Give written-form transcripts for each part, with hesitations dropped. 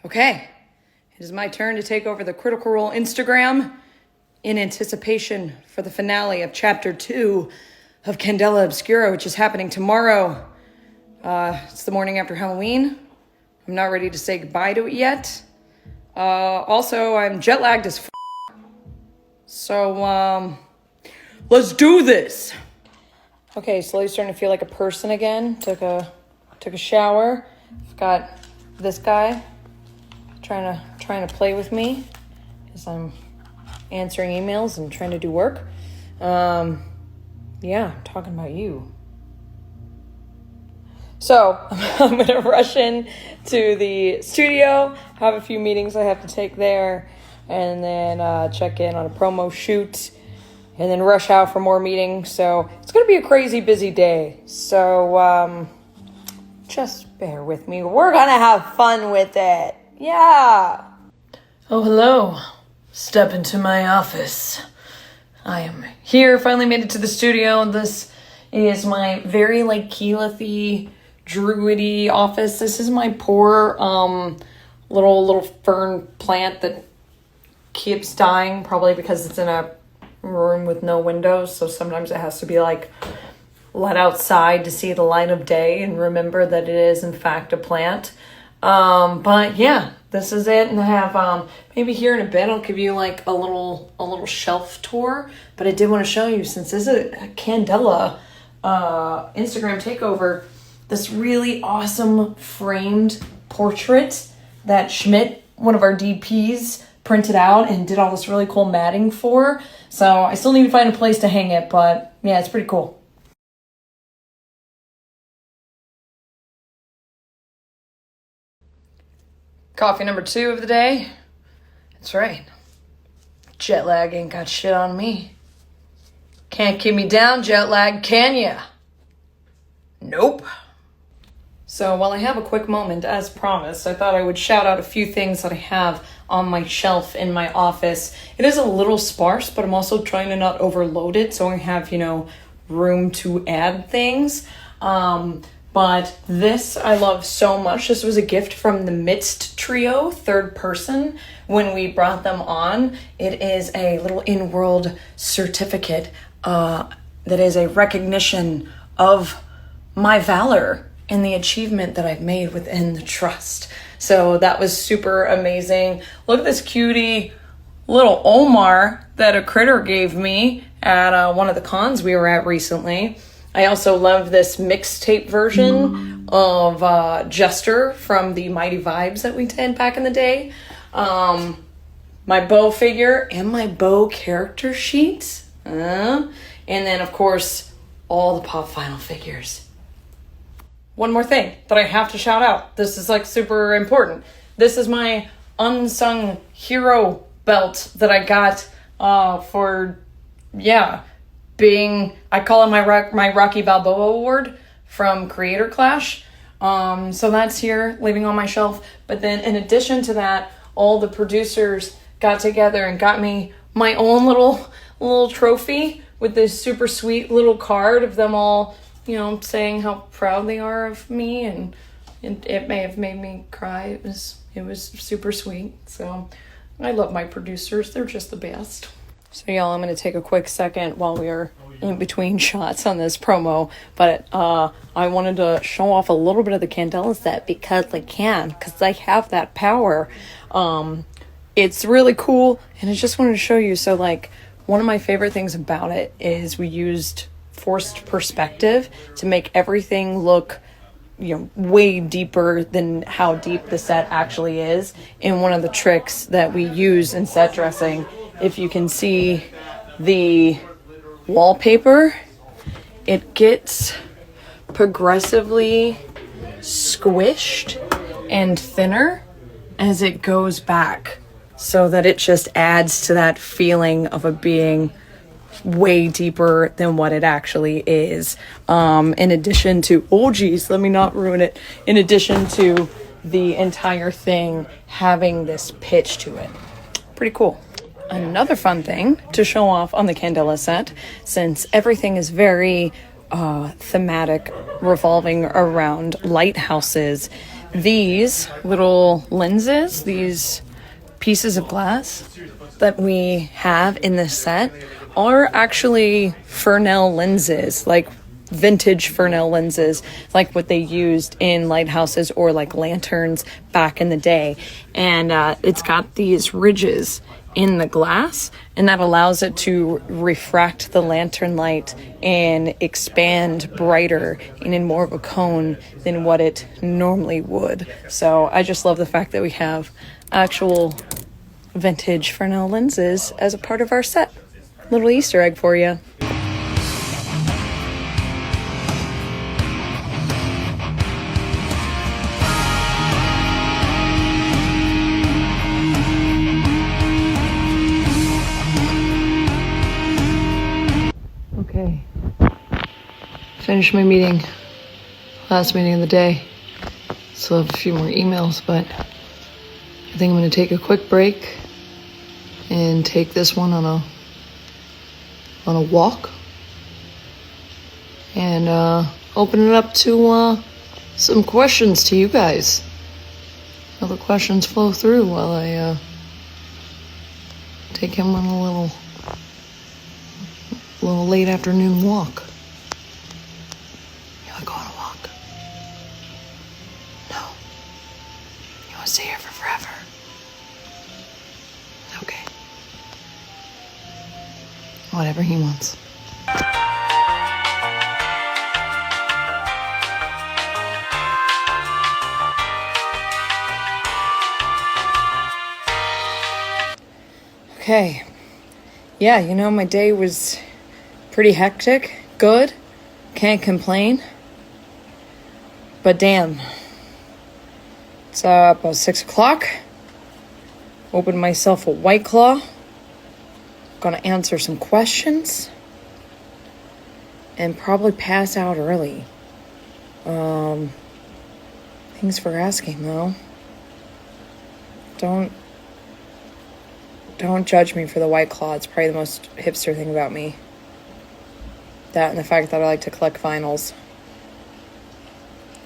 Okay, it is my turn to take over the Critical Role Instagram in anticipation for the finale of Chapter 2 of Candela Obscura, which is happening tomorrow. It's the morning after Halloween. I'm not ready to say goodbye to it yet. Also, I'm jet lagged as f***. So, let's do this. Okay, slowly starting to feel like a person again. Took a shower. I've got this guy trying to play with me as I'm answering emails and trying to do work. Yeah, I'm talking about you. So I'm gonna rush in to the studio, have a few meetings I have to take there, and then check in on a promo shoot, and then rush out for more meetings. So it's gonna be a crazy busy day. So just bear with me. We're gonna have fun with it. Yeah. Oh, hello. Step into my office. I am here, finally made it to the studio. This is my very keyleth-y, druidy office. This is my poor little fern plant that keeps dying, probably because it's in a room with no windows, so sometimes it has to be let outside to see the light of day and remember that it is in fact a plant. But yeah, this is it. And I have maybe here in a bit I'll give you a little shelf tour, but I did want to show you, since this is a Candela Instagram takeover, this really awesome framed portrait that Schmidt, one of our DPs, printed out and did all this really cool matting for. So I still need to find a place to hang it, but yeah, it's pretty cool. Coffee number 2 of the day. That's right. Jet lag ain't got shit on me. Can't keep me down, jet lag, can ya? Nope. So while I have a quick moment, as promised, I thought I would shout out a few things that I have on my shelf in my office. It is a little sparse, but I'm also trying to not overload it, so I have, room to add things. But this I love so much. This was a gift from the Midst Trio, third person, when we brought them on. It is a little in-world certificate that is a recognition of my valor and the achievement that I've made within the trust. So that was super amazing. Look at this cutie little Omar that a critter gave me at one of the cons we were at recently. I also love this mixtape version of Jester from the Mighty Vibes that we did back in the day. My bow figure and my bow character sheet. And then, of course, all the Pop Final figures. One more thing that I have to shout out. This is super important. This is my unsung hero belt that I got for, I call it my Rocky Balboa award from Creator Clash. So that's here, living on my shelf. But then in addition to that, all the producers got together and got me my own little trophy with this super sweet little card of them all, saying how proud they are of me, and it may have made me cry. It was super sweet. So I love my producers. They're just the best. So y'all, I'm going to take a quick second while we are in between shots on this promo, but I wanted to show off a little bit of the Candela set because I have that power. It's really cool, and I just wanted to show you. So one of my favorite things about it is we used forced perspective to make everything look way deeper than how deep the set actually is. And one of the tricks that we use in set dressing, if you can see the wallpaper, it gets progressively squished and thinner as it goes back, so that it just adds to that feeling of it being way deeper than what it actually is. In addition to, let me not ruin it, in addition to the entire thing having this pitch to it. Pretty cool. Another fun thing to show off on the Candela set, since everything is very thematic, revolving around lighthouses, these little lenses, these pieces of glass that we have in this set are actually Fresnel lenses, like vintage Fresnel lenses, like what they used in lighthouses or like lanterns back in the day. And it's got these ridges in the glass, and that allows it to refract the lantern light and expand brighter and in more of a cone than what it normally would. So I just love the fact that we have actual vintage Fresnel lenses as a part of our set. Little Easter egg for you. Okay, finished my meeting, last meeting of the day. Still have a few more emails, but I think I'm going to take a quick break and take this one on a walk and open it up to some questions to you guys. How the questions flow through while I take him on a little late afternoon walk. You wanna go on a walk? No. You wanna stay here for forever? Okay. Whatever he wants. Okay. Yeah, my day was pretty hectic. Good. Can't complain. But damn. It's about 6 o'clock. Opened myself a White Claw. Gonna answer some questions. And probably pass out early. Thanks for asking, though. Don't judge me for the White Claw. It's probably the most hipster thing about me. That and the fact that I like to collect vinyls.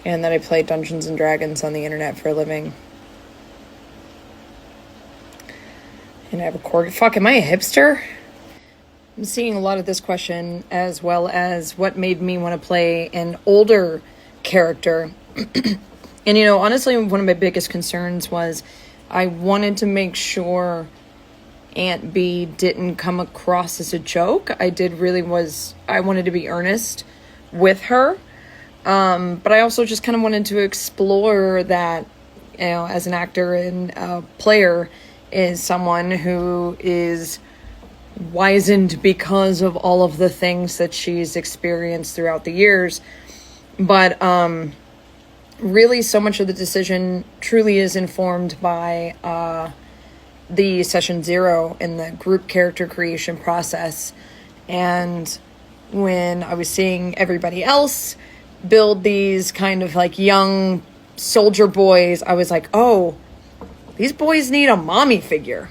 And that I play Dungeons and Dragons on the internet for a living. And I have a corgi. Fuck, am I a hipster? I'm seeing a lot of this question, as well as what made me want to play an older character. And honestly, one of my biggest concerns was I wanted to make sure Aunt B didn't come across as a joke. I wanted to be earnest with her. But I also just kind of wanted to explore that, as an actor and a player, is someone who is wizened because of all of the things that she's experienced throughout the years. But really, so much of the decision truly is informed by the session 0 in the group character creation process. And when I was seeing everybody else build these kind of like young soldier boys, I was like, oh, these boys need a mommy figure.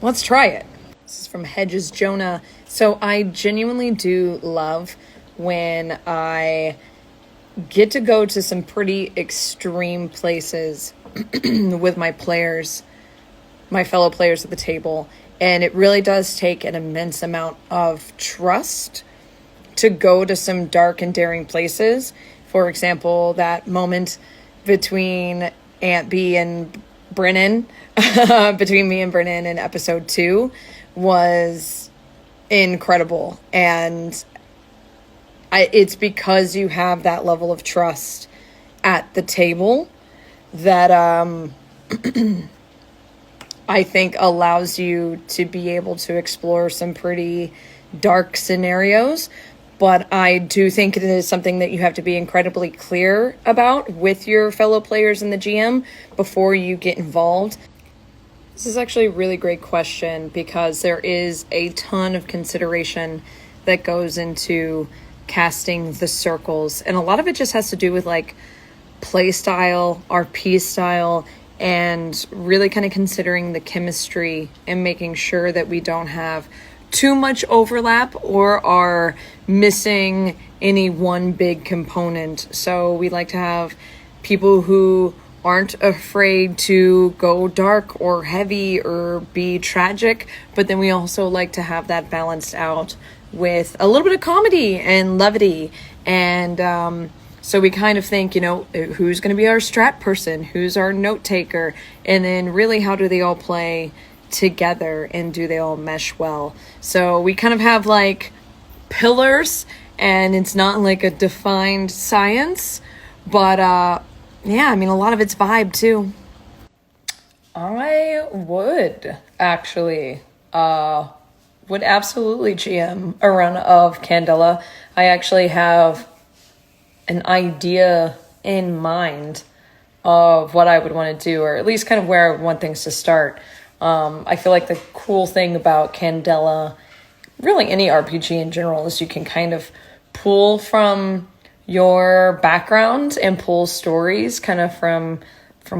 Let's try it. This is from Hedges Jonah. So I genuinely do love when I get to go to some pretty extreme places with my players, my fellow players at the table. And it really does take an immense amount of trust to go to some dark and daring places. For example, that moment between Aunt B and Brennan, between me and Brennan in episode 2 was incredible. And it's because you have that level of trust at the table that I think allows you to be able to explore some pretty dark scenarios. But I do think it is something that you have to be incredibly clear about with your fellow players and the GM before you get involved. This is actually a really great question because there is a ton of consideration that goes into casting the circles. And a lot of it just has to do with like play style, RP style, and really kind of considering the chemistry and making sure that we don't have too much overlap or are missing any one big component. So we like to have people who aren't afraid to go dark or heavy or be tragic, but then we also like to have that balanced out with a little bit of comedy and levity. And so we kind of think, who's going to be our strat person? Who's our note taker? And then really, how do they all play together and do they all mesh well? So we kind of have like pillars, and it's not like a defined science, but yeah, I mean, a lot of it's vibe too. I would actually would absolutely GM a run of Candela. I actually have an idea in mind of what I would want to do, or at least kind of where I would want things to start. I feel like the cool thing about Candela, really any RPG in general, is you can kind of pull from your background and pull stories kind of from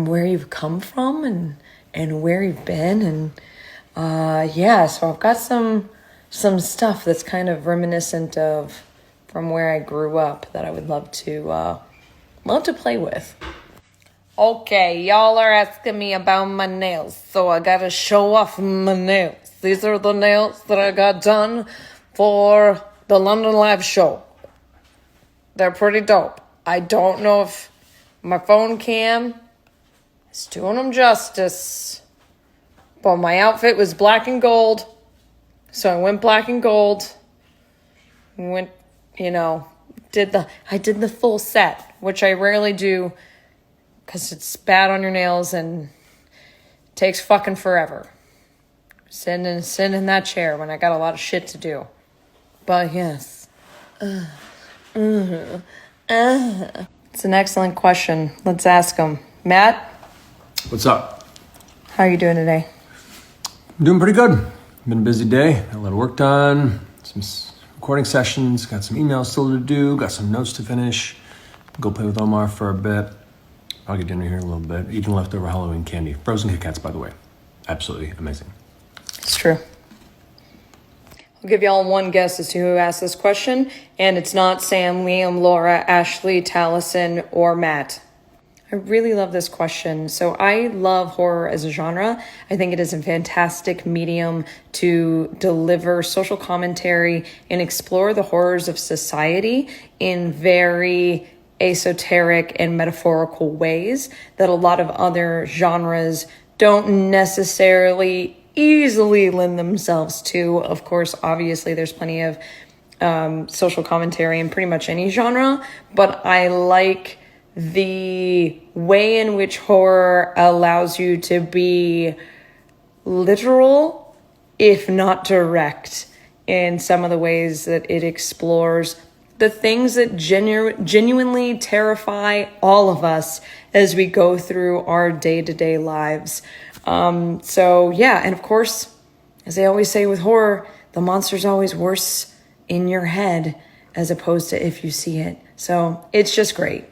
where you've come from and where you've been. And yeah, so I've got some stuff that's kind of reminiscent of from where I grew up that I would love to play with. Okay, y'all are asking me about my nails, so I gotta show off my nails. These are the nails that I got done for the London Live show. They're pretty dope. I don't know if my phone cam is doing them justice, but my outfit was black and gold, so I went black and gold. I did the full set, which I rarely do because it's bad on your nails and takes fucking forever. Sitting in that chair when I got a lot of shit to do. But yes. It's an excellent question. Let's ask him. Matt? What's up? How are you doing today? I'm doing pretty good. Been a busy day. Got a lot of work done. Some recording sessions. Got some emails still to do. Got some notes to finish. Go play with Omar for a bit. I'll get dinner here in a little bit. Eating leftover Halloween candy. Frozen Kit Kats, by the way. Absolutely amazing. It's true. I'll give y'all one guess as to who asked this question, and it's not Sam, Liam, Laura, Ashley, Taliesin, or Matt. I really love this question. So I love horror as a genre. I think it is a fantastic medium to deliver social commentary and explore the horrors of society in very esoteric and metaphorical ways that a lot of other genres don't necessarily easily lend themselves to. Of course, obviously, there's plenty of social commentary in pretty much any genre, but I like the way in which horror allows you to be literal, if not direct, in some of the ways that it explores the things that genuinely terrify all of us as we go through our day-to-day lives. So yeah, and of course, as they always say with horror, the monster's always worse in your head as opposed to if you see it. So it's just great.